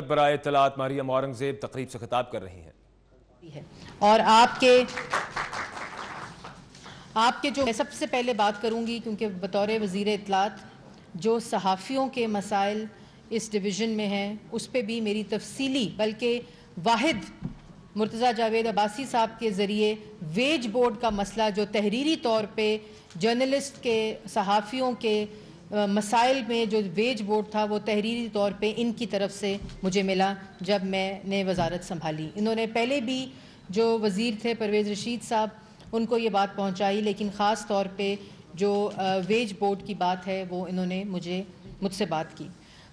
برائے اطلاعات مریم اورنگزیب تقریب سے خطاب کر رہی ہیں اور آپ کے جو میں سب سے پہلے بات کروں گی کیونکہ بطور وزیر اطلاعات جو صحافیوں کے مسائل اس ڈویژن میں ہیں اس پہ بھی میری تفصیلی بلکہ واحد مرتضیٰ جاوید عباسی صاحب کے ذریعے ویج بورڈ کا مسئلہ جو تحریری طور پہ جرنلسٹ کے صحافیوں کے مسائل میں جو ویج بورڈ تھا وہ تحریری طور پہ ان کی طرف سے مجھے ملا جب میں نے وزارت سنبھالی. انہوں نے پہلے بھی جو وزیر تھے پرویز رشید صاحب ان کو یہ بات پہنچائی لیکن خاص طور پہ جو ویج بورڈ کی بات ہے وہ انہوں نے مجھ سے بات کی.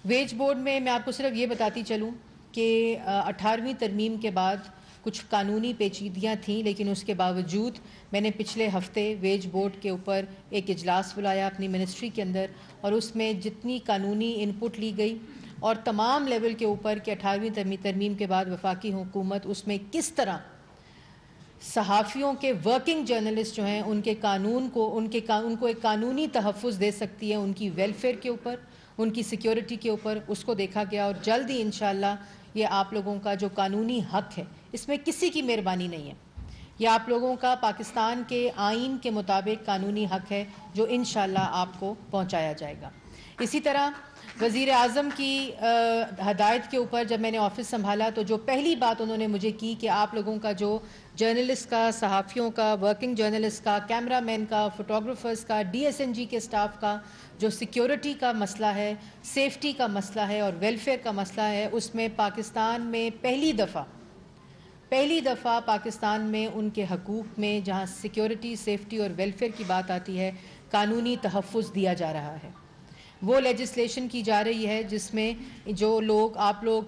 ویج بورڈ میں آپ کو صرف یہ بتاتی چلوں کہ 18ویں ترمیم کے بعد کچھ قانونی پیچیدگیاں تھیں لیکن اس کے باوجود میں نے پچھلے ہفتے ویج بورڈ کے اوپر ایک اجلاس بلایا اپنی منسٹری کے اندر اور اس میں جتنی قانونی انپٹ لی گئی اور تمام لیول کے اوپر کہ 18ویں ترمیم کے بعد وفاقی حکومت اس میں کس طرح صحافیوں کے ورکنگ جرنلسٹ جو ہیں ان کے قانون کو ان کو ایک قانونی تحفظ دے سکتی ہے ان کی ویلفیئر کے اوپر ان کی سیکیورٹی کے اوپر اس کو دیکھا گیا اور جلد ہی انشاءاللہ یہ آپ لوگوں کا جو قانونی حق ہے اس میں کسی کی مہربانی نہیں ہے یہ آپ لوگوں کا پاکستان کے آئین کے مطابق قانونی حق ہے جو انشاءاللہ آپ کو پہنچایا جائے گا. اسی طرح وزیر اعظم کی ہدایت کے اوپر جب میں نے آفس سنبھالا تو جو پہلی بات انہوں نے مجھے کی کہ آپ لوگوں کا جو جرنلسٹ کا صحافیوں کا ورکنگ جرنلسٹ کا کیمرہ مین کا فوٹوگرافرز کا DSNG کے سٹاف کا جو سیکیورٹی کا مسئلہ ہے سیفٹی کا مسئلہ ہے اور ویلفیئر کا مسئلہ ہے اس میں پاکستان میں پہلی دفعہ پاکستان میں ان کے حقوق میں جہاں سیکیورٹی سیفٹی اور ویلفیئر کی بات آتی ہے قانونی تحفظ دیا جا رہا ہے. وہ لیجسلیشن کی جا رہی ہے جس میں جو آپ لوگ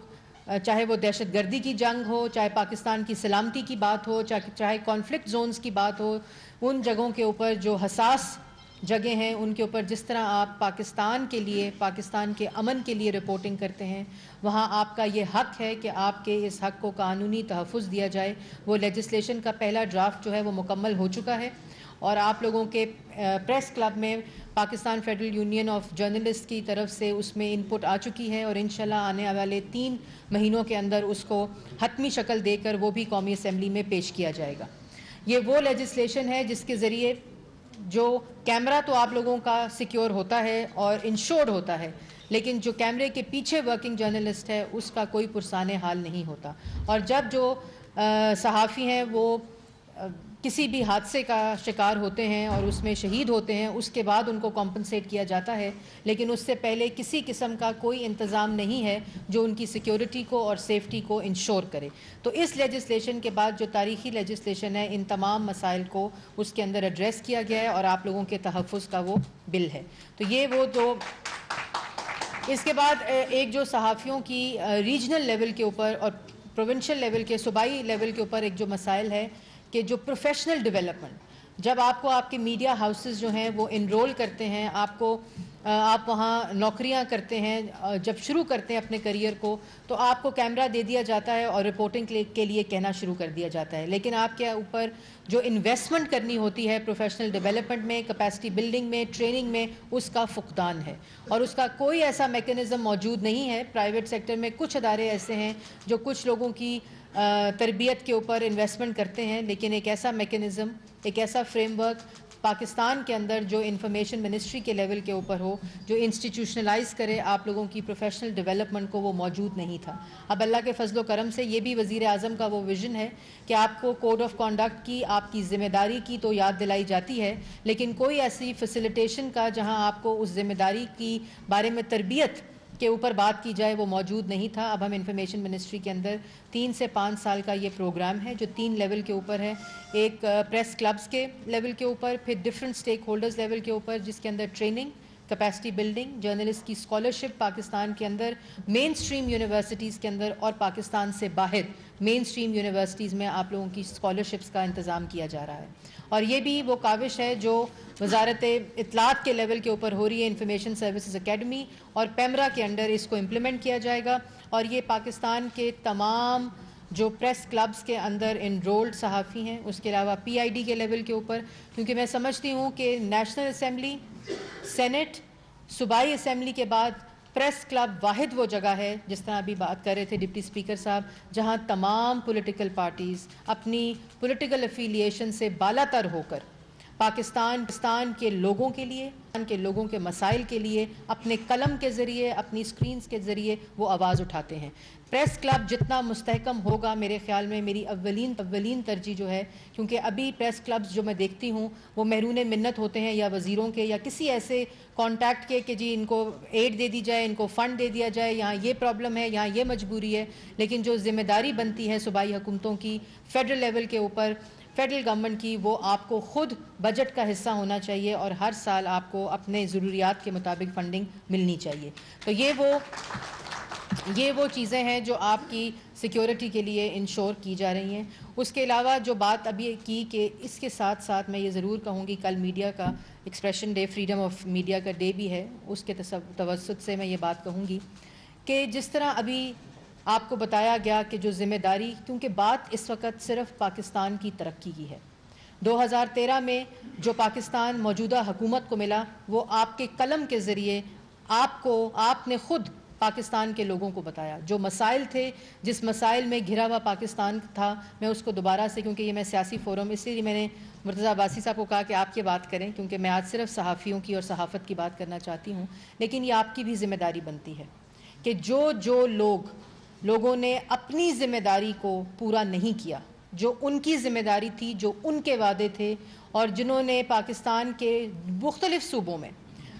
چاہے وہ دہشت گردی کی جنگ ہو چاہے پاکستان کی سلامتی کی بات ہو چاہے کانفلکٹ زونز کی بات ہو ان جگہوں کے اوپر جو حساس جگہیں ہیں ان کے اوپر جس طرح آپ پاکستان کے لیے پاکستان کے امن کے لیے رپورٹنگ کرتے ہیں وہاں آپ کا یہ حق ہے کہ آپ کے اس حق کو قانونی تحفظ دیا جائے. وہ لیجسلیشن کا پہلا ڈرافٹ جو ہے وہ مکمل ہو چکا ہے اور آپ لوگوں کے پریس کلب میں Pakistan federal union of journalist کی طرف سے اس میں انپٹ آ چکی ہے اور انشاءاللہ آنے والے 3 مہینوں کے اندر اس کو حتمی شکل دے کر وہ بھی قومی اسمبلی میں پیش کیا جائے گا. یہ وہ لیجسلیشن ہے جس کے ذریعے جو کیمرہ تو آپ لوگوں کا سیکیور ہوتا ہے اور انشورڈ ہوتا ہے لیکن جو کیمرے کے پیچھے ورکنگ جرنلسٹ ہے اس کا کوئی پرسان حال نہیں ہوتا. اور جب جو صحافی ہیں وہ کسی بھی حادثے کا شکار ہوتے ہیں اور اس میں شہید ہوتے ہیں اس کے بعد ان کو کمپنسیٹ کیا جاتا ہے لیکن اس سے پہلے کسی قسم کا کوئی انتظام نہیں ہے جو ان کی سیکیورٹی کو اور سیفٹی کو انشور کرے. تو اس لیجسلیشن کے بعد جو تاریخی لیجسلیشن ہے ان تمام مسائل کو اس کے اندر ایڈریس کیا گیا ہے اور آپ لوگوں کے تحفظ کا وہ بل ہے. تو یہ وہ جو اس کے بعد ایک جو صحافیوں کی ریجنل لیول کے اوپر اور پروونشل لیول کے صوبائی لیول کے اوپر ایک جو مسائل ہے کہ جو پروفیشنل ڈیولپمنٹ جب آپ کو آپ کے میڈیا ہاؤسز جو ہیں وہ انرول کرتے ہیں آپ وہاں نوکریاں کرتے ہیں جب شروع کرتے ہیں اپنے کریئر کو تو آپ کو کیمرہ دے دیا جاتا ہے اور رپورٹنگ کے لیے کہنا شروع کر دیا جاتا ہے لیکن آپ کے اوپر جو انویسٹمنٹ کرنی ہوتی ہے پروفیشنل ڈیولپمنٹ میں کیپیسٹی بلڈنگ میں ٹریننگ میں اس کا فقدان ہے اور اس کا کوئی ایسا میکینزم موجود نہیں ہے. پرائیویٹ سیکٹر میں کچھ ادارے ایسے ہیں جو کچھ لوگوں کی تربیت کے اوپر انویسٹمنٹ کرتے ہیں لیکن ایک ایسا میکینزم ایک ایسا فریم ورک پاکستان کے اندر جو انفارمیشن منسٹری کے لیول کے اوپر ہو جو انسٹیٹیوشنلائز کرے آپ لوگوں کی پروفیشنل ڈیولپمنٹ کو وہ موجود نہیں تھا. اب اللہ کے فضل و کرم سے یہ بھی وزیر اعظم کا وہ ویژن ہے کہ آپ کو کوڈ آف کانڈکٹ کی آپ کی ذمہ داری کی تو یاد دلائی جاتی ہے لیکن کوئی ایسی فیسیلیٹیشن کا جہاں آپ کو اس ذمہ داری کی بارے میں تربیت کے اوپر بات کی جائے وہ موجود نہیں تھا. اب ہم انفارمیشن منسٹری کے اندر 3 سے 5 سال کا یہ پروگرام ہے جو 3 لیول کے اوپر ہے. ایک پریس کلبز کے لیول کے اوپر پھر ڈفرینٹ اسٹیک ہولڈرز لیول کے اوپر جس کے اندر ٹریننگ کیپیسٹی بلڈنگ جرنلسٹ کی اسکالرشپ پاکستان کے اندر مین اسٹریم یونیورسٹیز کے اندر اور پاکستان سے باہر مین اسٹریم یونیورسٹیز میں آپ لوگوں کی اسکالرشپس کا انتظام کیا جا رہا ہے. اور یہ بھی وہ کاوش ہے جو وزارت اطلاعات کے لیول کے اوپر ہو رہی ہے انفارمیشن سروسز اکیڈمی اور پیمرا کے انڈر اس کو امپلیمنٹ کیا جائے گا اور یہ پاکستان کے تمام جو پریس کلبز کے اندر انرولڈ صحافی ہیں اس کے علاوہ PID کے لیول کے اوپر کیونکہ میں سمجھتی ہوں کہ نیشنل اسمبلی سینٹ صوبائی اسمبلی کے بعد پریس کلب واحد وہ جگہ ہے، جس طرح ابھی بات کر رہے تھے ڈپٹی اسپیکر صاحب، جہاں تمام پولیٹیکل پارٹیز اپنی پولیٹیکل افیلیشن سے بالا تر ہو کر پاکستان کے لوگوں کے لیے، کے لوگوں کے مسائل کے لیے اپنے قلم کے ذریعے، اپنی سکرینز کے ذریعے وہ آواز اٹھاتے ہیں۔ پریس کلب جتنا مستحکم ہوگا میرے خیال میں، میری اولین ترجیح جو ہے، کیونکہ ابھی پریس کلبز جو میں دیکھتی ہوں وہ محرون منت ہوتے ہیں یا وزیروں کے یا کسی ایسے کانٹیکٹ کے کہ جی ان کو ایڈ دے دی جائے، ان کو فنڈ دے دیا جائے، یہاں یہ پرابلم ہے، یہاں یہ مجبوری ہے، لیکن جو ذمہ داری بنتی ہے صوبائی حکومتوں کی فیڈرل لیول کے اوپر، فیڈرل گورنمنٹ کی، وہ آپ کو خود بجٹ کا حصہ ہونا چاہیے اور ہر سال آپ کو اپنے ضروریات کے مطابق فنڈنگ ملنی چاہیے۔ تو یہ وہ چیزیں ہیں جو آپ کی سیکیورٹی کے لیے انشور کی جا رہی ہیں۔ اس کے علاوہ جو بات ابھی کی کہ اس کے ساتھ ساتھ میں یہ ضرور کہوں گی، کل میڈیا کا expression day, freedom of media کا ڈے بھی ہے، اس کے توسط سے میں یہ بات کہوں گی کہ جس طرح ابھی آپ کو بتایا گیا کہ جو ذمہ داری، کیونکہ بات اس وقت صرف پاکستان کی ترقی کی ہے۔ 2013 میں جو پاکستان موجودہ حکومت کو ملا وہ آپ کے قلم کے ذریعے آپ نے خود پاکستان کے لوگوں کو بتایا، جو مسائل تھے، جس مسائل میں گھرا ہوا پاکستان تھا۔ میں اس کو دوبارہ سے، کیونکہ یہ میں سیاسی فورم، اس لیے میں نے مرتضی عباسی صاحب کو کہا کہ آپ یہ بات کریں، کیونکہ میں آج صرف صحافیوں کی اور صحافت کی بات کرنا چاہتی ہوں، لیکن یہ آپ کی بھی ذمہ داری بنتی ہے کہ جو لوگوں نے اپنی ذمہ داری کو پورا نہیں کیا، جو ان کی ذمہ داری تھی، جو ان کے وعدے تھے، اور جنہوں نے پاکستان کے مختلف صوبوں میں،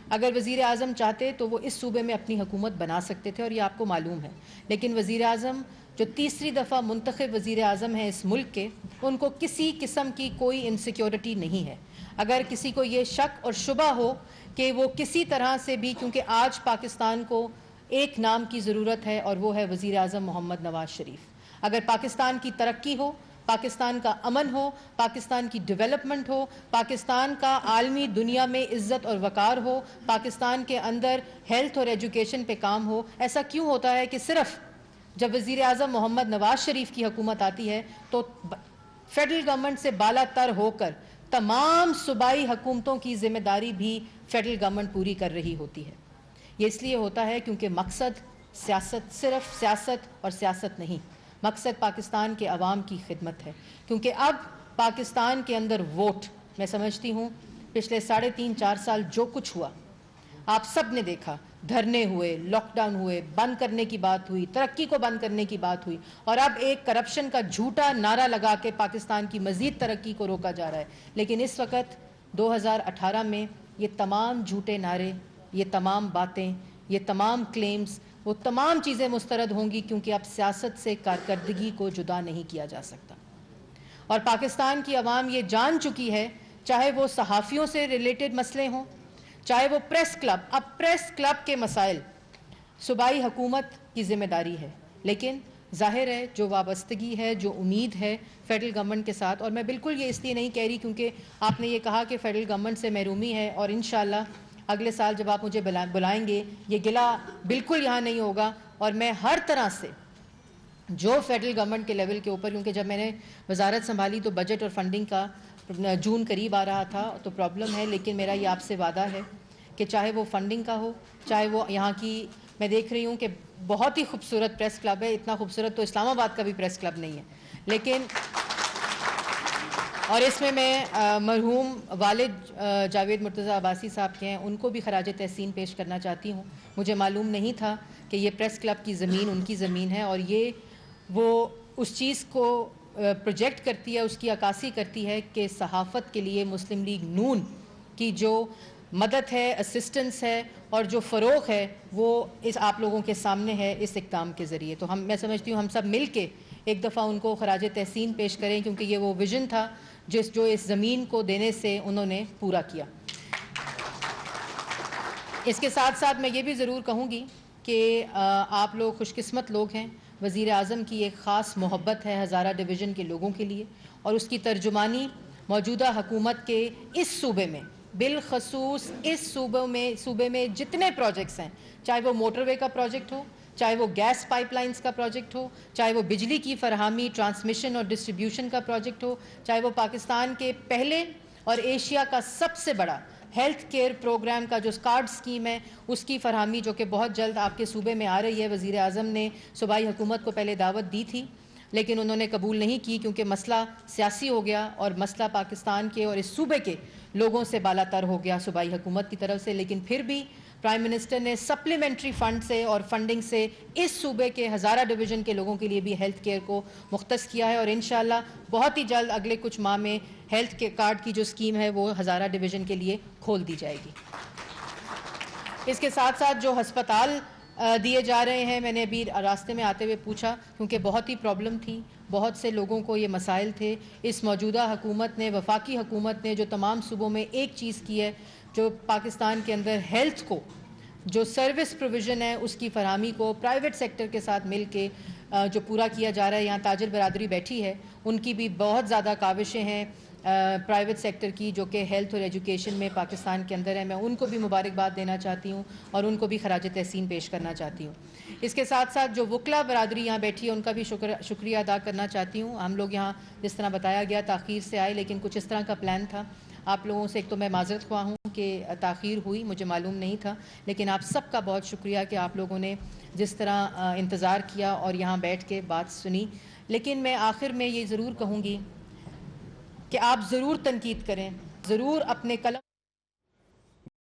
اگر وزیر اعظم چاہتے تو وہ اس صوبے میں اپنی حکومت بنا سکتے تھے، اور یہ آپ کو معلوم ہے، لیکن وزیر اعظم جو تیسری دفعہ منتخب وزیر اعظم ہیں اس ملک کے، ان کو کسی قسم کی کوئی انسیکیورٹی نہیں ہے۔ اگر کسی کو یہ شک اور شبہ ہو کہ وہ کسی طرح سے بھی، کیونکہ آج پاکستان کو ایک نام کی ضرورت ہے اور وہ ہے وزیر اعظم محمد نواز شریف۔ اگر پاکستان کی ترقی ہو، پاکستان کا امن ہو، پاکستان کی ڈیولپمنٹ ہو، پاکستان کا عالمی دنیا میں عزت اور وقار ہو، پاکستان کے اندر ہیلتھ اور ایجوکیشن پہ کام ہو، ایسا کیوں ہوتا ہے کہ صرف جب وزیر اعظم محمد نواز شریف کی حکومت آتی ہے تو فیڈرل گورنمنٹ سے بالا تر ہو کر تمام صوبائی حکومتوں کی ذمہ داری بھی فیڈرل گورنمنٹ پوری کر رہی ہوتی ہے؟ یہ اس لیے ہوتا ہے کیونکہ مقصد صرف سیاست اور سیاست نہیں، مقصد پاکستان کے عوام کی خدمت ہے۔ کیونکہ اب پاکستان کے اندر ووٹ، میں سمجھتی ہوں پچھلے 3.5-4 سال جو کچھ ہوا آپ سب نے دیکھا، دھرنے ہوئے، لاک ڈاؤن ہوئے، بند کرنے کی بات ہوئی، ترقی کو بند کرنے کی بات ہوئی، اور اب ایک کرپشن کا جھوٹا نعرہ لگا کے پاکستان کی مزید ترقی کو روکا جا رہا ہے۔ لیکن اس وقت 2018 میں یہ تمام جھوٹے نعرے، یہ تمام باتیں، یہ تمام کلیمز، وہ تمام چیزیں مسترد ہوں گی، کیونکہ اب سیاست سے کارکردگی کو جدا نہیں کیا جا سکتا۔ اور پاکستان کی عوام یہ جان چکی ہے، چاہے وہ صحافیوں سے ریلیٹڈ مسئلے ہوں، چاہے وہ پریس کلب، اب پریس کلب کے مسائل صوبائی حکومت کی ذمہ داری ہے، لیکن ظاہر ہے جو وابستگی ہے، جو امید ہے فیڈرل گورنمنٹ کے ساتھ، اور میں بالکل یہ اس لیے نہیں کہہ رہی کیونکہ آپ نے یہ کہا کہ فیڈرل گورنمنٹ سے محرومی ہے، اور انشاءاللہ اگلے سال جب آپ مجھے بلائیں گے یہ گلہ بالکل یہاں نہیں ہوگا، اور میں ہر طرح سے جو فیڈرل گورنمنٹ کے لیول کے اوپر، کیونکہ جب میں نے وزارت سنبھالی تو بجٹ اور فنڈنگ کا جون قریب آ رہا تھا تو پرابلم ہے، لیکن میرا یہ آپ سے وعدہ ہے کہ چاہے وہ فنڈنگ کا ہو، چاہے وہ یہاں کی، میں دیکھ رہی ہوں کہ بہت ہی خوبصورت پریس کلب ہے، اتنا خوبصورت تو اسلام آباد کا بھی پریس کلب نہیں ہے، لیکن اور اس میں مرحوم والد جاوید مرتضی عباسی صاحب کے ہیں، ان کو بھی خراج تحسین پیش کرنا چاہتی ہوں۔ مجھے معلوم نہیں تھا کہ یہ پریس کلب کی زمین ان کی زمین ہے، اور یہ وہ اس چیز کو پروجیکٹ کرتی ہے، اس کی عکاسی کرتی ہے کہ صحافت کے لیے مسلم لیگ نون کی جو مدد ہے، اسسٹنس ہے اور جو فروغ ہے وہ اس آپ لوگوں کے سامنے ہے اس اقدام کے ذریعے۔ تو میں سمجھتی ہوں ہم سب مل کے ایک دفعہ ان کو خراج تحسین پیش کریں، کیونکہ یہ وہ ویژن تھا جو اس زمین کو دینے سے انہوں نے پورا کیا۔ اس کے ساتھ ساتھ میں یہ بھی ضرور کہوں گی کہ آپ لوگ خوش قسمت لوگ ہیں، وزیر اعظم کی ایک خاص محبت ہے ہزارہ ڈویژن کے لوگوں کے لیے، اور اس کی ترجمانی موجودہ حکومت کے اس صوبے میں، بالخصوص اس صوبے میں جتنے پروجیکٹس ہیں، چاہے وہ موٹر وے کا پروجیکٹ ہو، چاہے وہ گیس پائپ لائنز کا پروجیکٹ ہو، چاہے وہ بجلی کی فراہمی، ٹرانسمیشن اور ڈسٹریبیوشن کا پروجیکٹ ہو، چاہے وہ پاکستان کے پہلے اور ایشیا کا سب سے بڑا ہیلتھ کیئر پروگرام کا جو کارڈ سکیم ہے اس کی فراہمی جو کہ بہت جلد آپ کے صوبے میں آ رہی ہے. وزیر اعظم نے صوبائی حکومت کو پہلے دعوت دی تھی لیکن انہوں نے قبول نہیں کی کیونکہ مسئلہ سیاسی ہو گیا اور مسئلہ پاکستان کے اور اس صوبے کے لوگوں سے بالا تر ہو گیا صوبائی حکومت کی طرف سے. لیکن پھر بھی پرائم منسٹر نے سپلیمنٹری فنڈ سے اور فنڈنگ سے اس صوبے کے ہزارہ ڈویژن کے لوگوں کے لیے بھی ہیلتھ کیئر کو مختص کیا ہے اور انشاءاللہ بہت ہی جلد اگلے کچھ ماہ میں ہیلتھ کے کارڈ کی جو سکیم ہے وہ ہزارہ ڈویژن کے لیے کھول دی جائے گی. اس کے ساتھ ساتھ جو ہسپتال دیے جا رہے ہیں, میں نے ابھی راستے میں آتے ہوئے پوچھا کیونکہ بہت ہی پرابلم تھی, بہت سے لوگوں کو یہ مسائل تھے. اس موجودہ حکومت نے, وفاقی حکومت نے جو تمام صوبوں میں ایک چیز کی ہے, جو پاکستان کے اندر ہیلتھ کو جو سروس پروویژن ہے اس کی فراہمی کو پرائیویٹ سیکٹر کے ساتھ مل کے جو پورا کیا جا رہا ہے. یہاں تاجر برادری بیٹھی ہے, ان کی بھی بہت زیادہ کاوشیں ہیں پرائیویٹ سیکٹر کی جو کہ ہیلتھ اور ایجوکیشن میں پاکستان کے اندر ہے. میں ان کو بھی مبارکباد دینا چاہتی ہوں اور ان کو بھی خراج تحسین پیش کرنا چاہتی ہوں. اس کے ساتھ ساتھ جو وکلا برادری یہاں بیٹھی ہے ان کا بھی شکریہ ادا کرنا چاہتی ہوں. ہم لوگ یہاں جس طرح بتایا گیا تاخیر سے آئے, لیکن کچھ اس طرح کا پلان تھا. آپ لوگوں سے ایک تو میں معذرت خواہ ہوں کہ تاخیر ہوئی, مجھے معلوم نہیں تھا, لیکن آپ سب کا بہت شکریہ کہ آپ لوگوں نے جس طرح انتظار کیا اور یہاں بیٹھ کے بات سنی. لیکن میں آخر میں یہ ضرور کہوں گی کہ آپ ضرور تنقید کریں, ضرور اپنے قلم